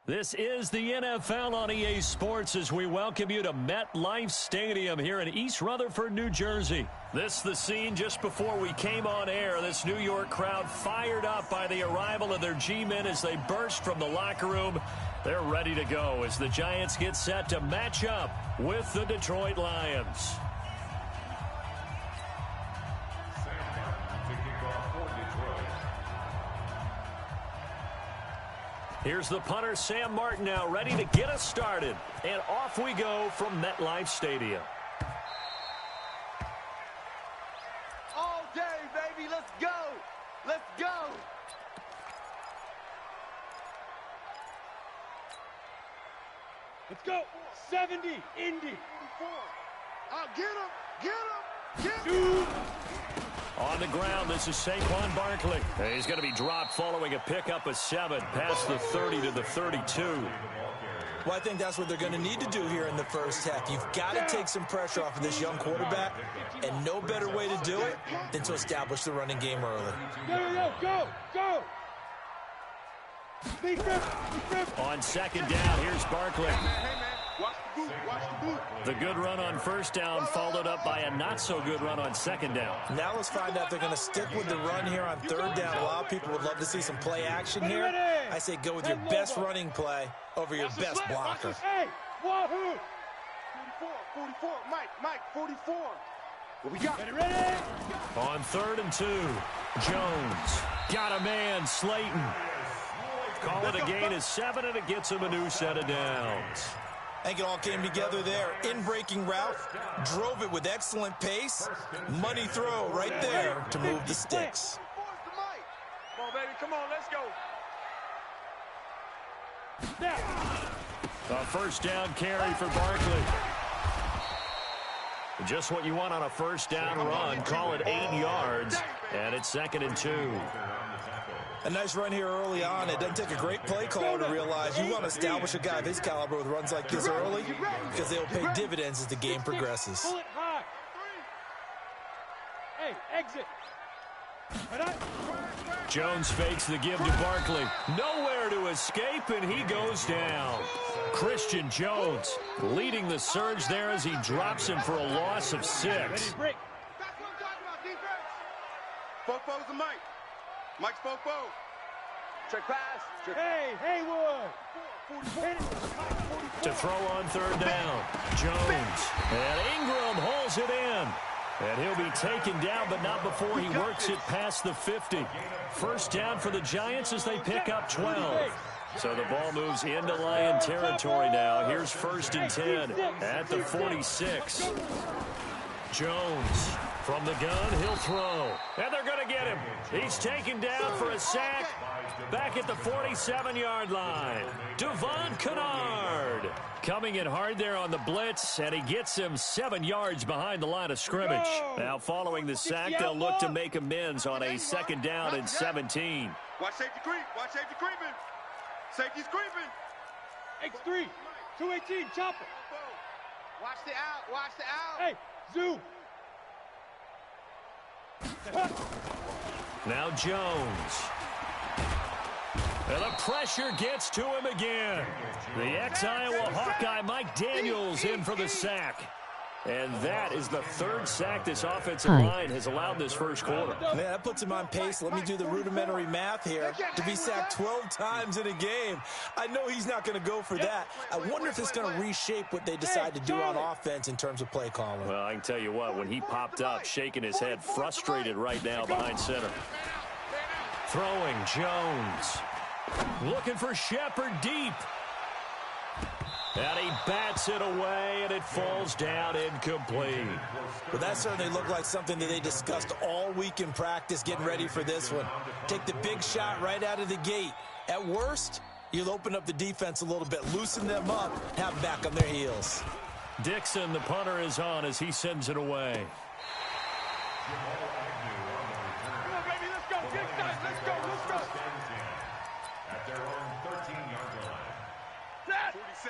This is the NFL on EA Sports as we welcome you to MetLife Stadium here in East Rutherford, New Jersey. This is the scene just before we came on air. This New York crowd fired up by the arrival of their G-men as they burst from the locker room. They're ready to go as the Giants get set to match up with the Detroit Lions. Here's the punter, Sam Martin, now ready to get us started. And off we go from MetLife Stadium. All day, baby. Let's go. Let's go. Let's go. 70, Indy. 44. Get him. Get him. Get him. Shoot. On the ground, this is Saquon Barkley. He's going to be dropped following a pickup of 7 past the 30 to the 32. Well, I think that's what they're going to need to do here in the first half. You've got to take some pressure off of this young quarterback, and no better way to do it than to establish the running game early. Go. On second down, here's Barkley. Hey, man. Watch the boot. Watch the boot. The good run on first down followed up by a not-so-good run on second down. Now let's find out if they're going to stick with the run here on third down. A lot of people would love to see some play action here. I say go with your best running play over your best blocker. Hey, wahoo! 44. Mike, 44. What we got? Ready? On 3rd and 2, Jones got a man, Slayton. Call it a gain of 7, and it gets him a new set of downs. I think it all came together there. In-breaking route, drove it with excellent pace. Money throw right there to move the sticks. Come on, baby. Come on, let's go. A first down carry for Barkley. Just what you want on a first down run. Call it 8 yards, and it's 2nd and 2. A nice run here early on. It doesn't take a great play caller to realize you want to establish a guy of his caliber with runs like this early because they'll pay dividends as the game progresses. Pull it high. Hey, exit. Jones fakes the give to Barkley. Nowhere to escape, and he goes down. Christian Jones leading the surge there as he drops him for a loss of 6. That's what I'm talking about, defense. Fofo's the Mike. Mike's Fofo. Check pass. Check. Hey, Haywood. To throw on 3rd down. Jones. And Ingram holds it in. And he'll be taken down, but not before he works it past the 50. First down for the Giants as they pick up 12. So the ball moves into Lion territory now. Here's 1st and 10 at the 46. Jones from the gun, he'll throw. And they're going to get him. He's taken down for a sack back at the 47-yard line. Devon Kennard coming in hard there on the blitz, and he gets him 7 yards behind the line of scrimmage. Now following the sack, they'll look to make amends on a 2nd down and 17. Watch safety creep. Watch safety creeping. Safety's creeping. X3, 218, chopper. Watch the out. Watch the out. Hey, zoo. Now Jones. And the pressure gets to him again. The ex-Iowa Hawkeye Mike Daniels in for the sack. And that is the 3rd sack this offensive line has allowed this first quarter. Man, that puts him on pace. Let me do the rudimentary math here. To be sacked 12 times in a game. I know he's not going to go for that. I wonder if it's going to reshape what they decide to do on offense in terms of play calling. Well, I can tell you what, when he popped up, shaking his head, frustrated right now behind center. Throwing Jones. Looking for Shepard deep. And he bats it away, and it falls down incomplete. Well, that certainly looked like something that they discussed all week in practice getting ready for this one. Take the big shot right out of the gate. At worst, you'll open up the defense a little bit, loosen them up, have them back on their heels. Dixon, the punter, is on as he sends it away. Come on, baby, let's go. Get excited. Let's go. At their own 13-yard line.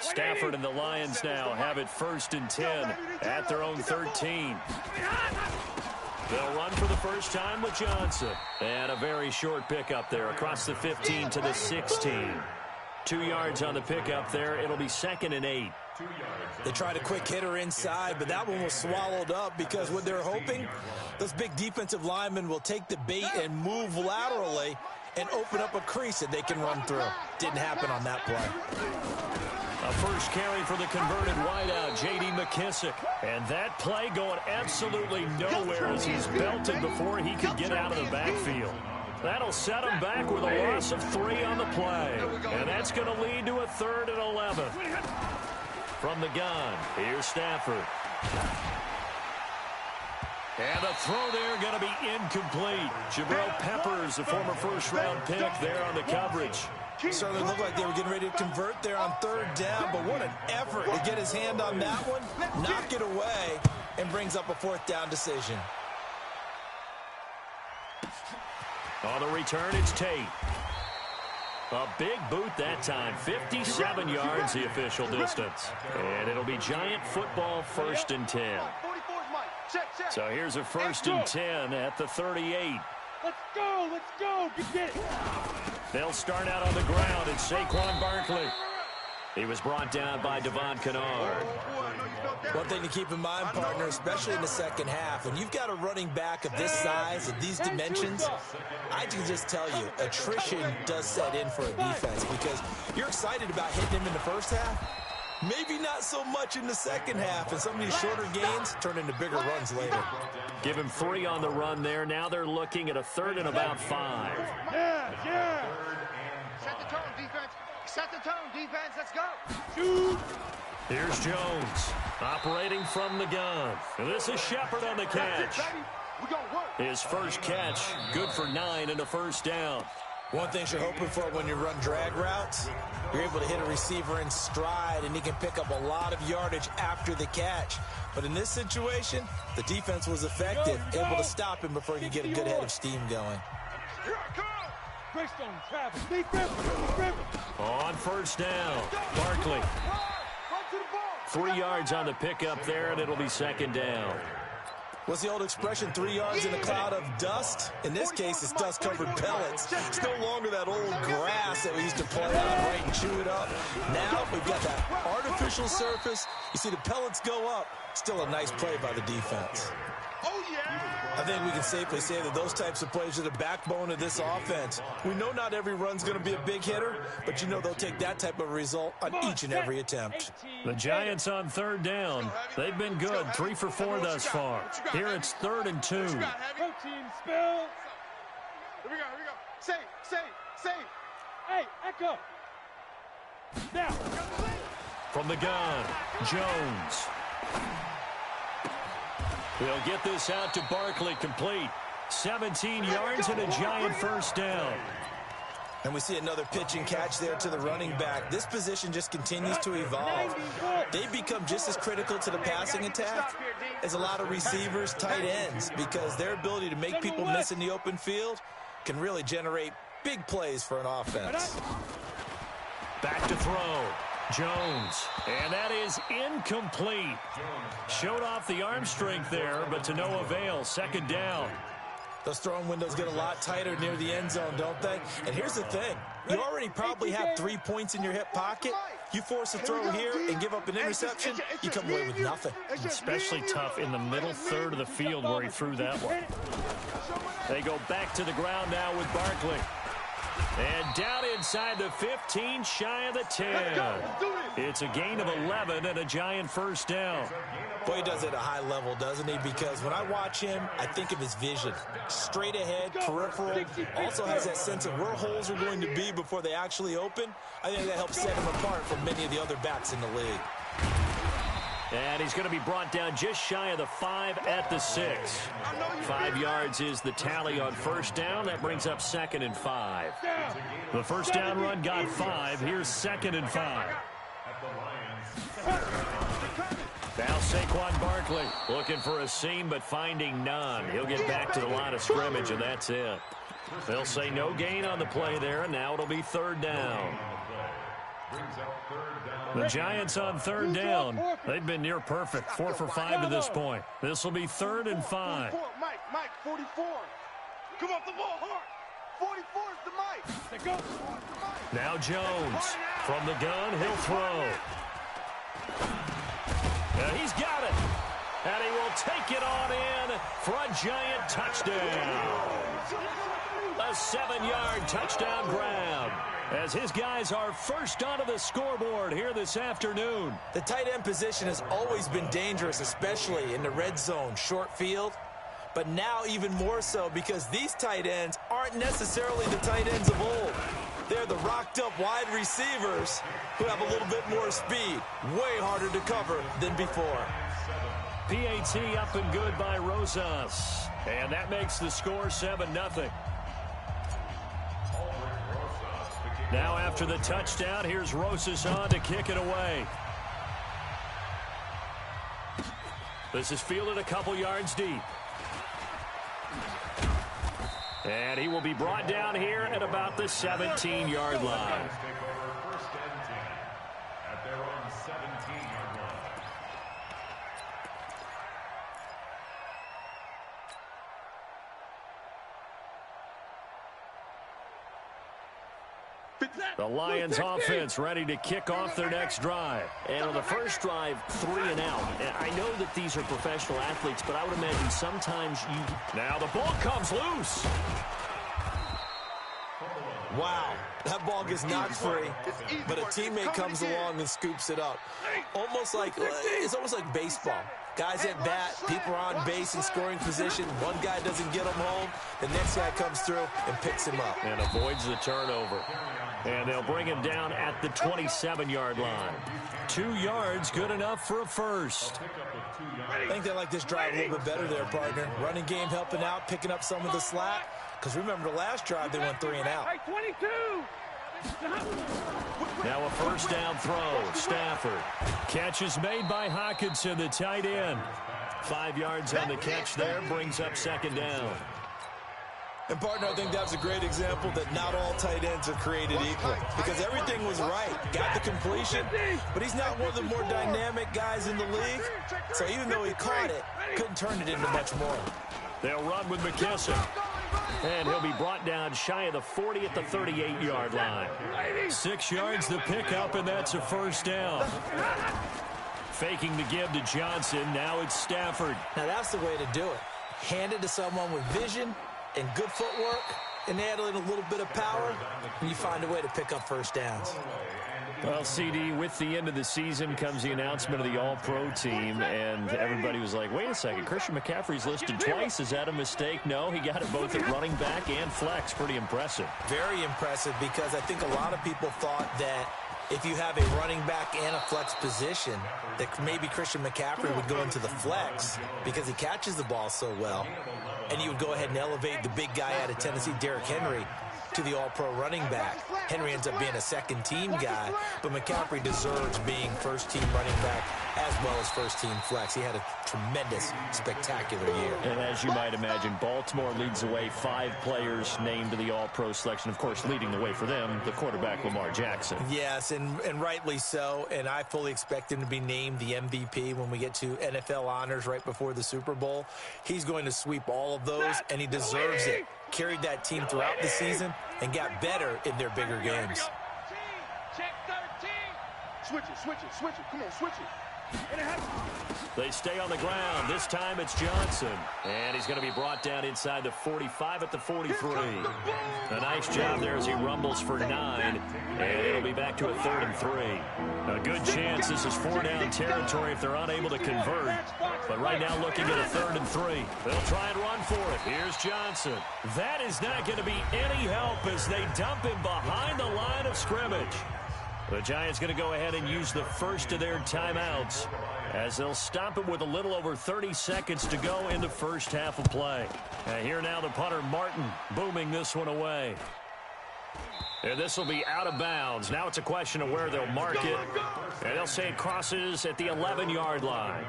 Stafford and the Lions now have it 1st and 10 at their own 13. They'll run for the first time with Johnson. And a very short pickup there across the 15 to the 16. 2 yards on the pickup there. It'll be 2nd and 8. They tried a quick hitter inside, but that one was swallowed up because what they're hoping, those big defensive linemen will take the bait and move laterally and open up a crease that they can run through. Didn't happen on that play. A first carry for the converted wideout, J.D. McKissick. And that play going absolutely nowhere as he's belted before he could get out of the backfield. That'll set him back with a loss of 3 on the play. And that's going to lead to a 3rd and 11. From the gun, here's Stafford. And the throw there going to be incomplete. Jabril Peppers, a former first-round pick there on the coverage. Certainly looked like they were getting ready to convert there on 3rd down, but what an effort to get his hand on that one, knock it away, and brings up a 4th down decision. On the return, it's Tate. A big boot that time, 57 yards the official distance. And it'll be Giant football 1st and 10. So here's a 1st and 10 at the 38. Let's go, get it. They'll start out on the ground. It's Saquon Barkley. He was brought down by Devon Kennard. One thing to keep in mind, partner, especially in the second half, when you've got a running back of this size, of these dimensions, I can just tell you, attrition does set in for a defense because you're excited about hitting him in the first half. Maybe not so much in the second half, and some of these shorter gains turn into bigger runs later. Give him 3 on the run there. Now they're looking at a 3rd and about 5. Yeah. Set the tone, defense. Set the tone, defense. Let's go. Shoot. Here's Jones operating from the gun. And this is Shepard on the catch. We're gonna work. His first catch, good for 9 and a 1st down. One thing you're hoping for when you run drag routes, you're able to hit a receiver in stride, and he can pick up a lot of yardage after the catch. But in this situation, the defense was effective, able to stop him before he could get a good head of steam going. Here I come. Greystone, Travis. Defense. On 1st down, Barkley. Run to the ball. 3 yards on the pickup there, and it'll be 2nd down. What's the old expression, 3 yards in a cloud of dust? In this case, it's dust-covered pellets. It's no longer that old grass that we used to play on, right, and chew it up. Now we've got that artificial surface. You see the pellets go up. Still a nice play by the defense. Oh, yeah. I think we can safely say that those types of plays are the backbone of this offense. We know not every run's going to be a big hitter, but you know they'll take that type of result on each and every attempt. The Giants on 3rd down. They've been good, 3 for 4 thus far. Here it's 3rd and 2. Protein spill. Here we go. Safe. Hey, Echo. Now. From the gun, Jones. They'll get this out to Barkley, complete. 17 yards and a Giant 1st down. And we see another pitch and catch there to the running back. This position just continues to evolve. They become just as critical to the passing attack as a lot of receivers, tight ends, because their ability to make people miss in the open field can really generate big plays for an offense. Back to throw. Jones, and that is incomplete. Showed off the arm strength there, but to no avail. 2nd down. Those throwing windows get a lot tighter near the end zone, don't they? And here's the thing. You already probably have 3 points in your hip pocket. You force a throw here and give up an interception, you come away with nothing. Especially tough in the middle 3rd of the field where he threw that one. They go back to the ground now with Barkley. And down inside the 15, shy of the 10. It's a gain of 11 and a Giant 1st down. Boy, he does it at a high level, doesn't he? Because when I watch him, I think of his vision. Straight ahead, peripheral. Also has that sense of where holes are going to be before they actually open. I think that helps set him apart from many of the other backs in the league. And he's going to be brought down just shy of the 5 at the 6. 5 yards is the tally on 1st down. That brings up 2nd and 5. The 1st down run got 5. Here's 2nd and 5. Now Saquon Barkley looking for a seam but finding none. He'll get back to the line of scrimmage, and that's it. They'll say no gain on the play there, and now it'll be 3rd down. The Giants on 3rd down. They've been near perfect, 4 for 5 to this point. This will be 3rd and 5. Mike, 44. Come off the ball hard. 44's the mic. They go. Now Jones. From the gun, he'll throw. And he's got it. And he will take it on in for a giant touchdown. A 7-yard touchdown grab, as his guys are first onto the scoreboard here this afternoon. The tight end position has always been dangerous, especially in the red zone, short field. But now even more so, because these tight ends aren't necessarily the tight ends of old. They're the rocked-up wide receivers who have a little bit more speed. Way harder to cover than before. PAT up and good by Rosas. And that makes the score 7-0. Now after the touchdown, here's Rosas on to kick it away. This is fielded a couple yards deep. And he will be brought down here at about the 17-yard line. At their own 17-yard line. The Lions offense ready to kick off their next drive. And on the first drive, 3 and out. I know that these are professional athletes, but I would imagine sometimes you... Now the ball comes loose. Wow, that ball gets knocked free, but a teammate comes along and scoops it up. It's almost like baseball. Guys at bat, people are on base in scoring position. One guy doesn't get him home, the next guy comes through and picks him up. And avoids the turnover. And they'll bring him down at the 27-yard line. 2 yards, good enough for a first. I think they like this drive a little bit better there, partner. Running game helping out, picking up some of the slack. Because remember, the last drive, they went 3 and out. Hey, 22. Now a first down throw. Stafford. Catch is made by Hawkinson, the tight end. 5 yards on the catch there, brings up second down. And, partner, I think that's a great example that not all tight ends are created equal. Because everything was right. Got the completion, but he's not one of the more dynamic guys in the league. So even though he caught it, couldn't turn it into much more. They'll run with McKissick. And he'll be brought down shy of the 40 at the 38-yard line. 6 yards to pick up, and that's a first down. Faking the give to Johnson. Now it's Stafford. Now that's the way to do it. Hand it to someone with vision and good footwork, and add in a little bit of power, and you find a way to pick up first downs. Well, CD, with the end of the season comes the announcement of the All-Pro team, and everybody was like, wait a second, Christian McCaffrey's listed twice. Is that a mistake? No, he got it both at running back and flex. Pretty impressive. Very impressive, because I think a lot of people thought that if you have a running back and a flex position, that maybe Christian McCaffrey would go into the flex because he catches the ball so well, and you would go ahead and elevate the big guy out of Tennessee, Derrick Henry, to the All-Pro running back. Henry ends up being a second-team guy, but McCaffrey deserves being first-team running back as well as first-team flex. He had a tremendous, spectacular year. And as you might imagine, Baltimore leads the way. 5 players named to the All-Pro selection. Of course, leading the way for them, the quarterback Lamar Jackson. Yes, and rightly so, and I fully expect him to be named the MVP when we get to NFL honors right before the Super Bowl. He's going to sweep all of those, and he deserves it. Carried that team throughout the season and got better in their bigger games. Check 13. Switch it. Come on, switch it. They stay on the ground. This time it's Johnson. And he's going to be brought down inside the 45 at the 43. A nice job there as he rumbles for 9. And it'll be back to a 3rd and 3. A good chance this is 4-down territory if they're unable to convert. But right now looking at a 3rd and 3. They'll try and run for it. Here's Johnson. That is not going to be any help as they dump him behind the line of scrimmage. The Giants going to go ahead and use the first of their timeouts as they'll stop it with a little over 30 seconds to go in the first half of play. And here now the punter Martin booming this one away. And this will be out of bounds. Now it's a question of where they'll mark it. And they'll say it crosses at the 11-yard line.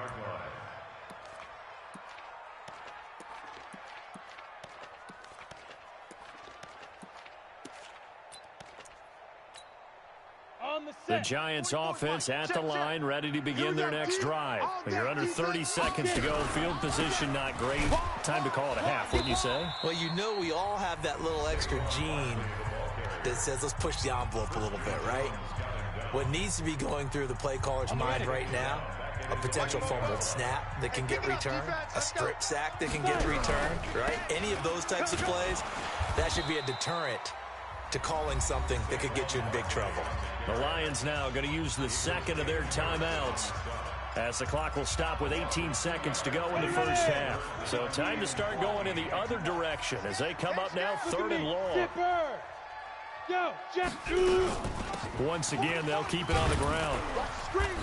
The Giants offense at the line, ready to begin their next drive. You're under 30 seconds to go. Field position not great. time to call it a half, wouldn't you say? Well, you know we all have that little extra gene that says let's push the envelope a little bit, right? What needs to be going through the play caller's mind right now, a potential fumbled snap that can get returned, a strip sack that can get returned, right? Any of those types of plays, that should be a deterrent to calling something that could get you in big trouble. The Lions now going to use the second of their timeouts as the clock will stop with 18 seconds to go in the first half. So time to start going in the other direction as they come up now 3rd and long. Once again, they'll keep it on the ground.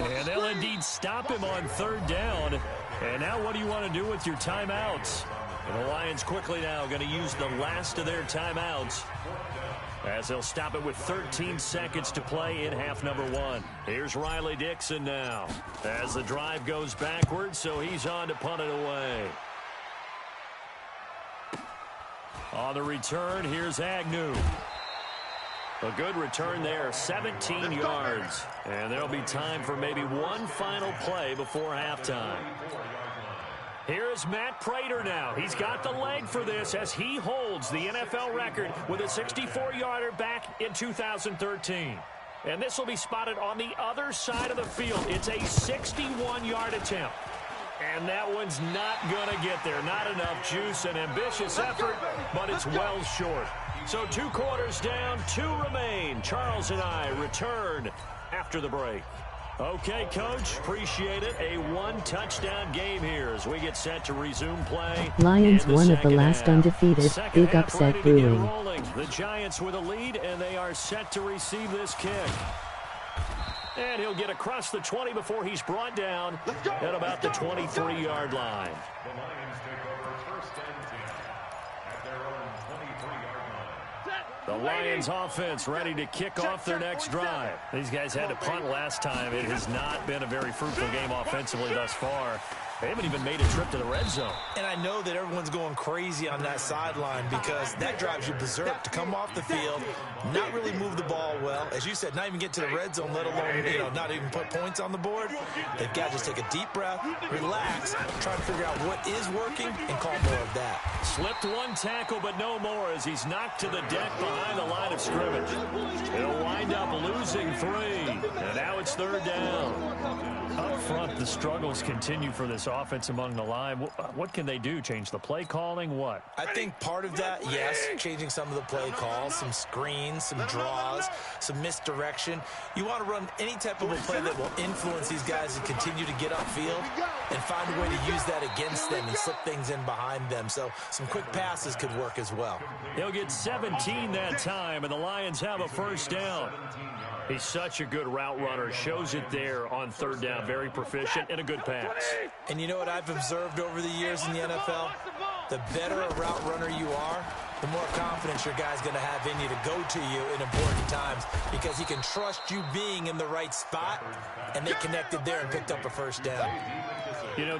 And they'll indeed stop him on 3rd down. And now what do you want to do with your timeouts? And the Lions quickly now going to use the last of their timeouts as they'll stop it with 13 seconds to play in half number 1. Here's Riley Dixon now as the drive goes backwards, so he's on to punt it away. On the return, here's Agnew. A good return there, 17 yards. And there'll be time for maybe one final play before halftime. Here's Matt Prater now. He's got the leg for this as he holds the NFL record with a 64-yarder back in 2013. And this will be spotted on the other side of the field. It's a 61-yard attempt. And that one's not going to get there. Not enough juice, an ambitious effort, but it's well short. So 2 quarters down, 2 remain. Charles and I return after the break. Okay, Coach, appreciate it. A 1-touchdown game here as we get set to resume play. Lions one of the last undefeated. Big upset brewing. The Giants with a lead, and they are set to receive this kick. And he'll get across the 20 before he's brought down at about the 23-yard line. The Lions take over 1st and 10 at their own 23-yard line. The Lions offense ready to kick off their next drive. These guys had to punt last time. It has not been a very fruitful game offensively thus far. They haven't even made a trip to the red zone. And I know that everyone's going crazy on that sideline because that drives you berserk to come off the field, not really move the ball well. As you said, not even get to the red zone, let alone, not even put points on the board. They've got to just take a deep breath, relax, try to figure out what is working, and call more of that. Slipped one tackle, but no more as he's knocked to the deck behind the line of scrimmage. He'll wind up losing 3. And now it's 3rd down. Up front, the struggles continue for this offense among the line. What can they do? Change the play calling? What? I think part of that, yes, changing some of the play calls, some screens, some draws, some misdirection. You want to run any type of a play that will influence these guys to continue to get upfield and find a way to use that against them and slip things in behind them. So some quick passes could work as well. He'll get 17 that time, and the Lions have a 1st down. He's such a good route runner. Shows it there on 3rd down. Very proficient and a good pass. And you know what I've observed over the years in the NFL? The better a route runner you are, the more confidence your guy's going to have in you to go to you in important times because he can trust you being in the right spot, and they connected there and picked up a 1st down.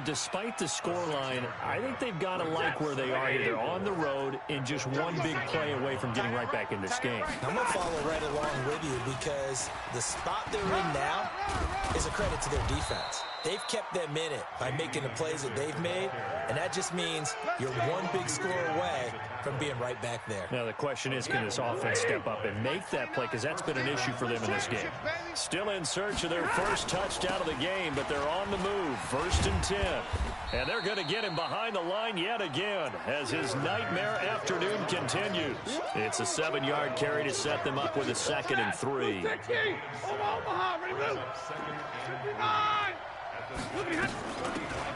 Despite the scoreline, I think they've got to like where they are here. They're on the road and just one big play away from getting right back in this game. I'm going to follow right along with you because the spot they're in now is a credit to their defense. They've kept them in it by making the plays that they've made, and that just means you're one big score away from being right back there. Now, the question is, can this offense step up and make that play? Because that's been an issue for them in this game. Still in search of their first touchdown of the game, but they're on the move. 1st and 10. And they're going to get him behind the line yet again as his nightmare afternoon continues. It's a 7-yard carry to set them up with a 2nd and 3.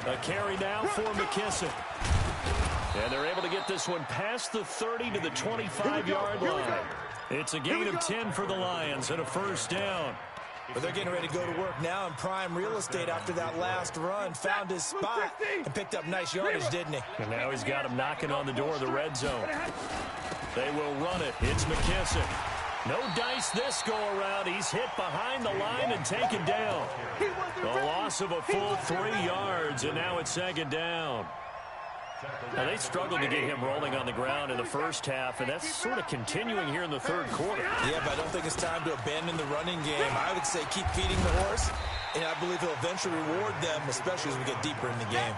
A carry now for McKissick. And they're able to get this one past the 30 to the 25-yard line. It's a gain of 10 for the Lions and a 1st down. But they're getting ready to go to work now in prime real estate after that last run. Found his spot and picked up nice yardage, didn't he? And now he's got him knocking on the door of the red zone. They will run it. It's McKissick. No dice this go-around. He's hit behind the line and taken down. The loss of a full 3 yards, and now it's 2nd down. Now, they struggled to get him rolling on the ground in the first half, and that's sort of continuing here in the 3rd quarter. Yeah, but I don't think it's time to abandon the running game. I would say keep feeding the horse And I believe he'll eventually reward them, especially as we get deeper in the game.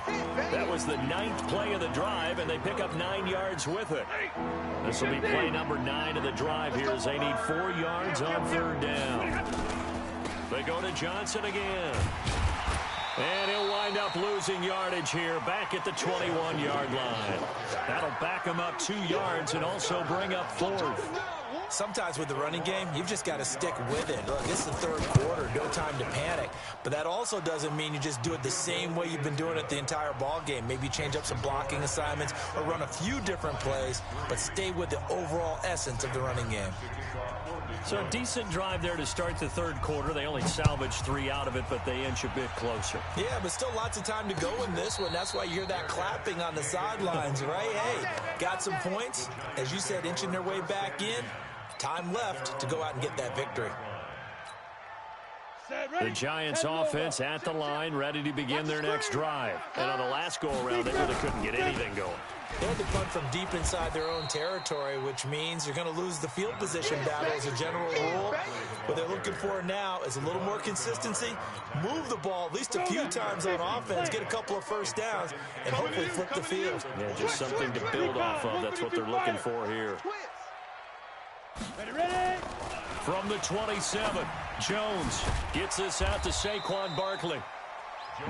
That was the 9th play of the drive, and they pick up 9 yards with it. This will be play number 9 of the drive here as they need 4 yards on 3rd down. They go to Johnson again. And he'll wind up losing yardage here back at the 21-yard line. That'll back him up 2 yards and also bring up 4th. Sometimes with the running game, you've just got to stick with it. Look, this is the 3rd quarter, no time to panic. But that also doesn't mean you just do it the same way you've been doing it the entire ball game. Maybe change up some blocking assignments or run a few different plays, but stay with the overall essence of the running game. So a decent drive there to start the 3rd quarter. They only salvaged 3 out of it, but they inch a bit closer. Yeah, but still lots of time to go in this one. That's why you hear that clapping on the sidelines, right? Hey, got some points. As you said, inching their way back in. Time left to go out and get that victory. The Giants offense at the line, ready to begin their next drive. And on the last go-around, they really couldn't get anything going. They had to punt from deep inside their own territory, which means you're going to lose the field position battle as a general rule. What they're looking for now is a little more consistency, move the ball at least a few times on offense, get a couple of first downs, and hopefully flip the field. Yeah, just something to build off of. That's what they're looking for here. Ready? From the 27, Jones gets this out to Saquon Barkley.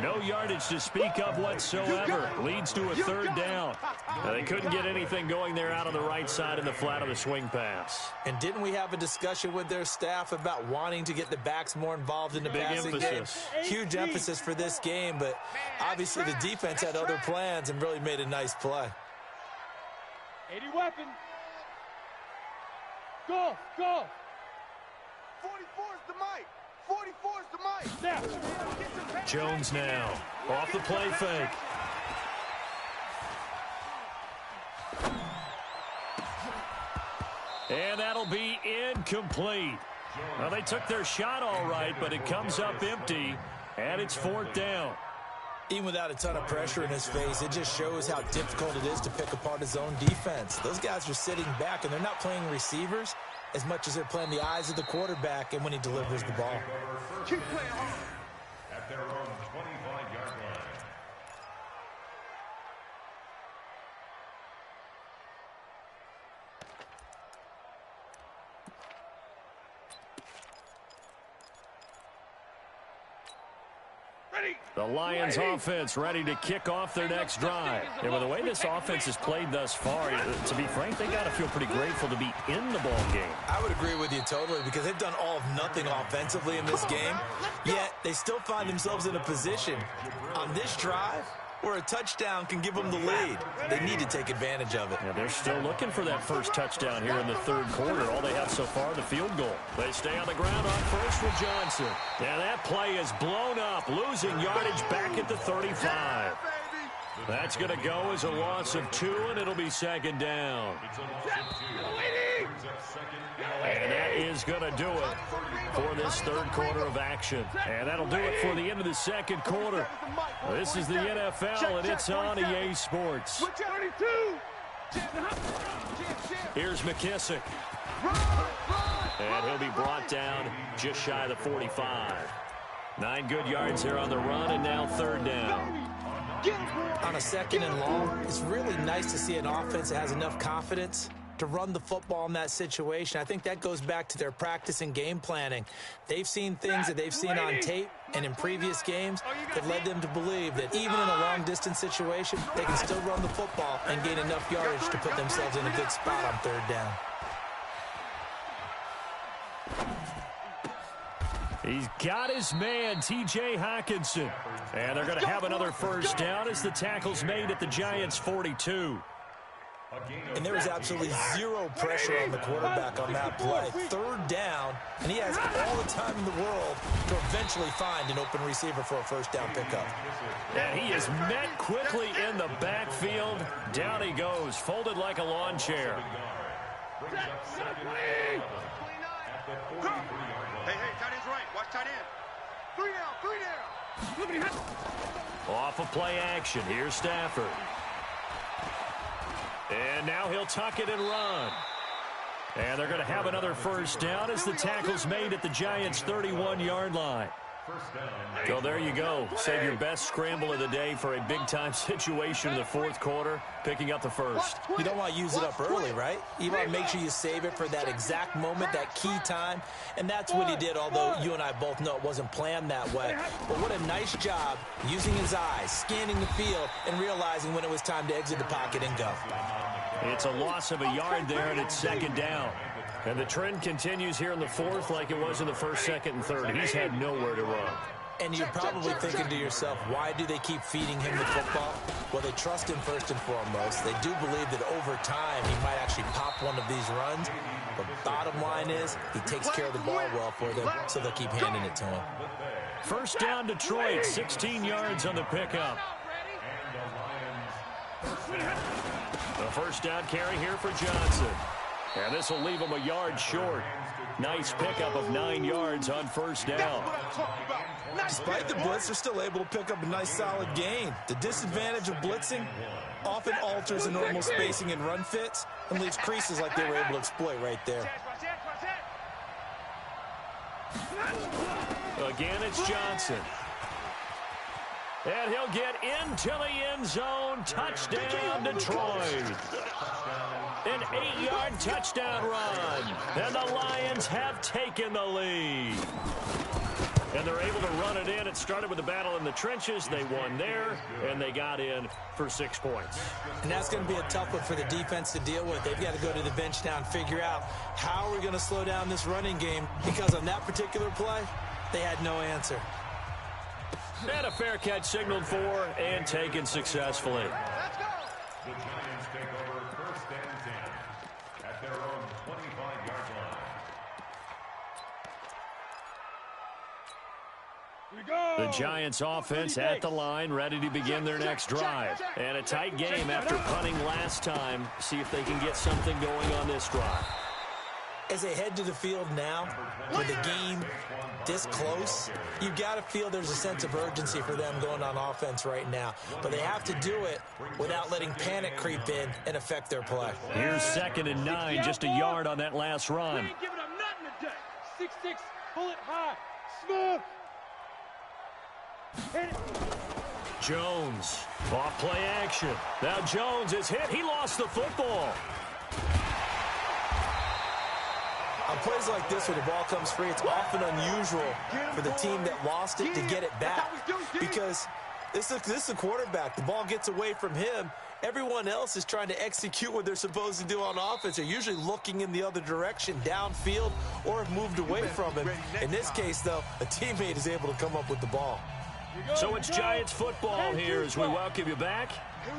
No yardage to speak of whatsoever. Leads to a 3rd down. Now, they couldn't get anything going there out on the right side in the flat of the swing pass. And didn't we have a discussion with their staff about wanting to get the backs more involved in the passing game? Huge emphasis for this game, but obviously the defense had other plans and really made a nice play. 80 weapon. Go, go. 44 is the mic. 44 is the mic. Now. Jones now. Off the play fake. And that'll be incomplete. Well, they took their shot all right, but it comes up empty, and it's 4th down. Even without a ton of pressure in his face, it just shows how difficult it is to pick apart his own defense. Those guys are sitting back, and they're not playing receivers as much as they're playing the eyes of the quarterback and when he delivers the ball. Keep playing hard. At their own 25-yard line. The Lions offense ready to kick off their next drive. And with the way this offense has played thus far, to be frank, they got to feel pretty grateful to be in the ball game. I would agree with you totally because they've done all of nothing offensively in this game, yet they still find themselves in a position on this drive where a touchdown can give them the lead. They need to take advantage of it. Yeah, they're still looking for that first touchdown here in the 3rd quarter. All they have so far, the field goal. They stay on the ground on first with Johnson. Yeah, that play is blown up, losing yardage back at the 35. That's going to go as a loss of 2, and it'll be 2nd down. And that is going to do it for this 3rd quarter of action. And that'll do it for the end of the 2nd quarter. This is the NFL, and it's on EA Sports. Here's McKissick. And he'll be brought down just shy of the 45. 9 good yards here on the run, and now 3rd down. On a 2nd and long, it's really nice to see an offense that has enough confidence to run the football in that situation. I think that goes back to their practice and game planning. They've seen things that they've seen on tape and in previous games that led them to believe that even in a long-distance situation, they can still run the football and gain enough yardage to put themselves in a good spot on 3rd down. He's got his man, T.J. Hockenson. And they're going to have another first down as the tackle's made at the Giants' 42. And there was absolutely zero pressure on the quarterback on that play. 3rd down, and he has all the time in the world to eventually find an open receiver for a first down pickup. And he is met quickly in the backfield. Down he goes, folded like a lawn chair. Hey, tight end's right. Watch tight end. 3 down. Off of play action, here's Stafford. And now he'll tuck it and run. And they're going to have another first down as the tackle's made at the Giants' 31-yard line. So there you go. Save your best scramble of the day for a big-time situation in the fourth quarter, picking up the first. You don't want to use it up early, right? You want to make sure you save it for that exact moment, that key time, and that's what he did, although you and I both know it wasn't planned that way. But what a nice job using his eyes, scanning the field, and realizing when it was time to exit the pocket and go. It's a loss of a yard there, and it's second down. And the trend continues here in the fourth like it was in the first, second, and third. He's had nowhere to run. And you're probably thinking to yourself, why do they keep feeding him the football? Well, they trust him first and foremost. They do believe that over time he might actually pop one of these runs. But bottom line is he takes care of the ball well for them, so they'll keep handing it to him. First down, Detroit, 16 yards on the pickup. The first down carry here for Johnson. And this will leave him a yard short. Nice pickup of 9 yards on first down. Despite the blitz, they're still able to pick up a nice solid gain. The disadvantage of blitzing often alters the normal spacing and run fits and leaves creases like they were able to exploit right there. Again, it's Johnson. And he'll get into the end zone. Touchdown, Detroit. An 8-yard touchdown run. And the Lions have taken the lead. And they're able to run it in. It started with a battle in the trenches. They won there, and they got in for 6 points. And that's going to be a tough one for the defense to deal with. They've got to go to the bench now and figure out how we're going to slow down this running game, because on that particular play, they had no answer. And a fair catch signaled for and taken successfully. Let's go. The Giants take over first and 10 at their own 25-yard line. Here we go. The Giants offense at the line, ready to begin their next drive. And a tight game after punting last time. See if they can get something going on this drive. As they head to the field now, with the game this close, you've got to feel there's a sense of urgency for them going on offense right now. But they have to do it without letting panic creep in and affect their play. Here's 2nd and 9, just a yard on that last run. We ain't giving them nothing today. 6'6", pull it high, smooth. Hit it. Jones, off play action. Now Jones is hit. He lost the football. On plays like this where the ball comes free, it's often unusual for the team that lost it to get it back, because this is a quarterback. The ball gets away from him. Everyone else is trying to execute what they're supposed to do on offense. They're usually looking in the other direction, downfield, or have moved away from him. In this case, though, a teammate is able to come up with the ball. So it's Giants football here as we welcome you back.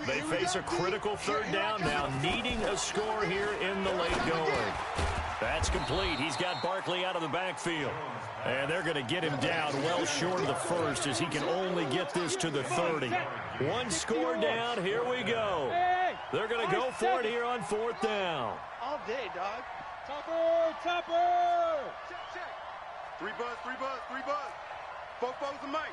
They face a critical third down now, needing a score here in the late going. That's complete. He's got Barkley out of the backfield. And they're going to get him down well short of the first as he can only get this to the 30. One score down. Here we go. They're going to go for it here on 4th down. All day, dog. Topper, topper. Check, check. 3 buzz, 3 buzz, 3 buzz. Fofos and Mike.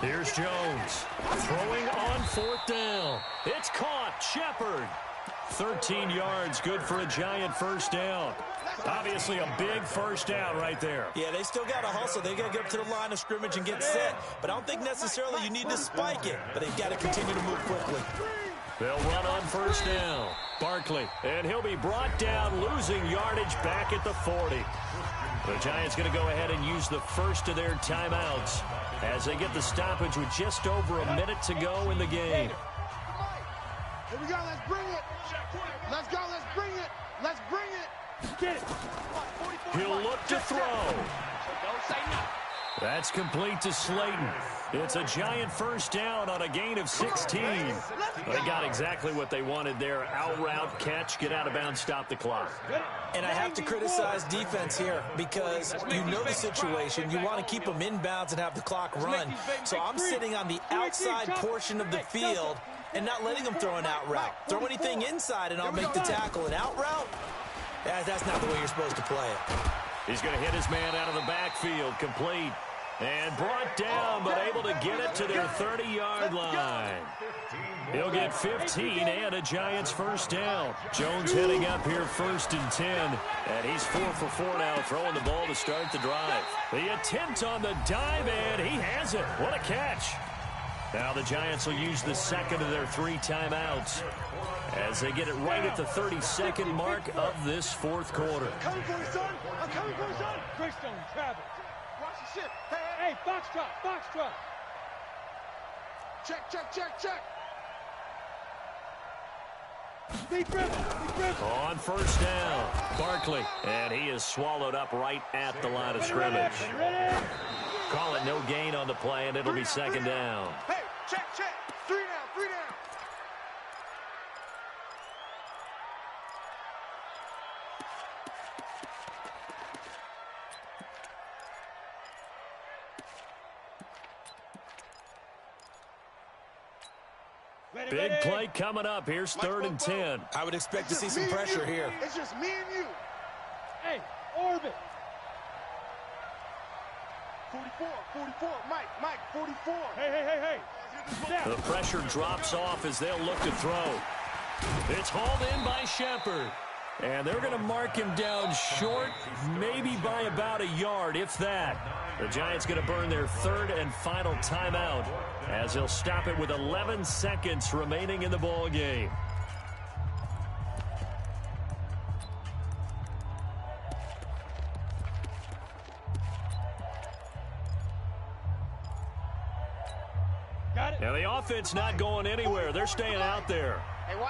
Here's Jones throwing on 4th down. It's caught. Shepard. 13 yards, good for a Giant first down. Obviously a big first down right there. Yeah, they still got to hustle. They got to get up to the line of scrimmage and get set. But I don't think necessarily you need to spike it. But they've got to continue to move quickly. They'll run on first down. Barkley, and he'll be brought down, losing yardage back at the 40. The Giants going to go ahead and use the first of their timeouts as they get the stoppage with just over a minute to go in the game. Here we go, let's bring it. Let's go, let's bring it. Let's bring it. Get it. He'll look to throw. Don't say nothing. That's complete to Slayton. It's a Giant first down on a gain of 16. They got exactly what they wanted there. Out route, catch, get out of bounds, stop the clock. And I have to criticize defense here because you know the situation. You want to keep them inbounds and have the clock run. So I'm sitting on the outside portion of the field and not letting them throw an out route. Throw anything inside and I'll make the tackle. An out route? That's not the way you're supposed to play it. He's going to hit his man out of the backfield, complete. And brought down, but able to get it to their 30-yard line. He'll get 15 and a Giants first down. Jones heading up here 1st and 10. And he's 4 for 4 now, throwing the ball to start the drive. The attempt on the dive, and he has it. What a catch. Now the Giants will use the second of their 3 timeouts as they get it right at the 32nd mark of this 4th quarter. Coming for you, son. I'm coming for you, son. Greystone, Travis. Watch the ship. Hey, box truck. Check. Deep rip. On first down, Barkley, and he is swallowed up right at the line of scrimmage. Call it no gain on the play, and it'll be 2nd down. Hey, check. 3 down. Big play coming up. Here's 3rd and 10. I would expect to see some pressure here. It's just me and you. Hey, orbit. 44, Mike, 44. Hey. The pressure drops off as they'll look to throw. It's hauled in by Shepard. And they're going to mark him down short, maybe by about a yard, if that. The Giants going to burn their 3rd and final timeout as they'll stop it with 11 seconds remaining in the ball game. Now the offense not going anywhere. They're staying out there.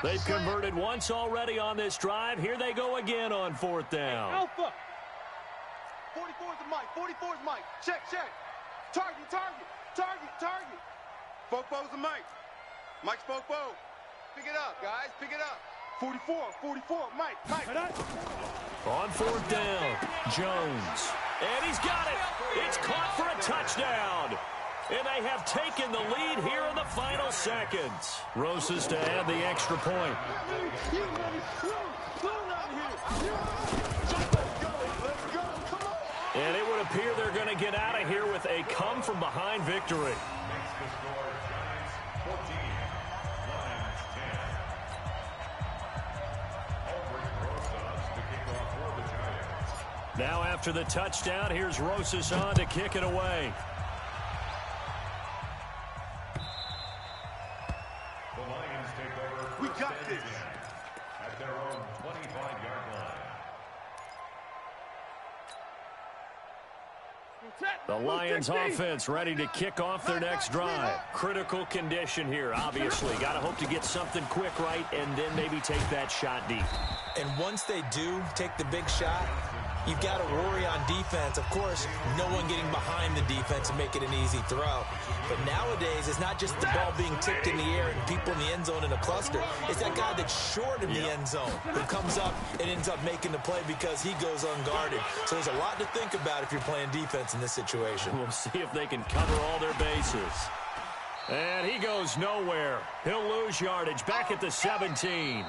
They've converted once already on this drive. Here they go again on 4th down. Alpha. 44's Mike. Check. Target. Fofo's the Mike. Mike's Fofo. Pick it up, guys. Pick it up. 44, Mike. On 4th down, Jones. And he's got it. It's caught for a touchdown. And they have taken the lead here in the final seconds. Rosas to add the extra point. And it would appear they're going to get out of here with a come-from-behind victory. Now after the touchdown, here's Rosas on to kick it away. We got this. At their own 25-yard line. The Lions offense ready to kick off their next drive. Critical condition here, obviously. Got to hope to get something quick right and then maybe take that shot deep. And once they do take the big shot, you've got to worry on defense. Of course, no one getting behind the defense and make it an easy throw. But nowadays, it's not just the ball being tipped in the air and people in the end zone in a cluster. It's that guy that's short in the end zone who comes up and ends up making the play because he goes unguarded. So there's a lot to think about if you're playing defense in this situation. We'll see if they can cover all their bases. And he goes nowhere. He'll lose yardage back at the 17.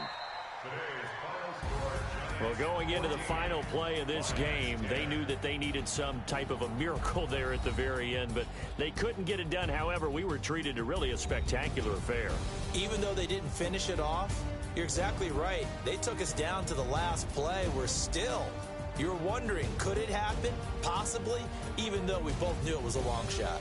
Well, going into the final play of this game, they knew that they needed some type of a miracle there at the very end, but they couldn't get it done. However, we were treated to really a spectacular affair. Even though they didn't finish it off, you're exactly right. They took us down to the last play. We're still, you're wondering, could it happen? Possibly, even though we both knew it was a long shot.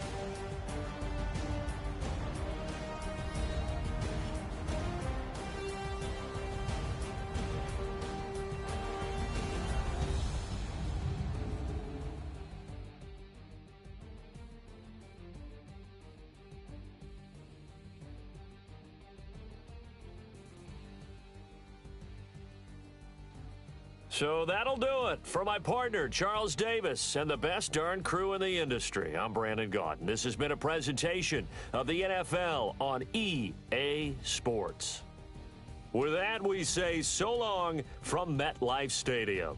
So that'll do it for my partner, Charles Davis, and the best darn crew in the industry. I'm Brandon Gaudin. This has been a presentation of the NFL on EA Sports. With that, we say so long from MetLife Stadium.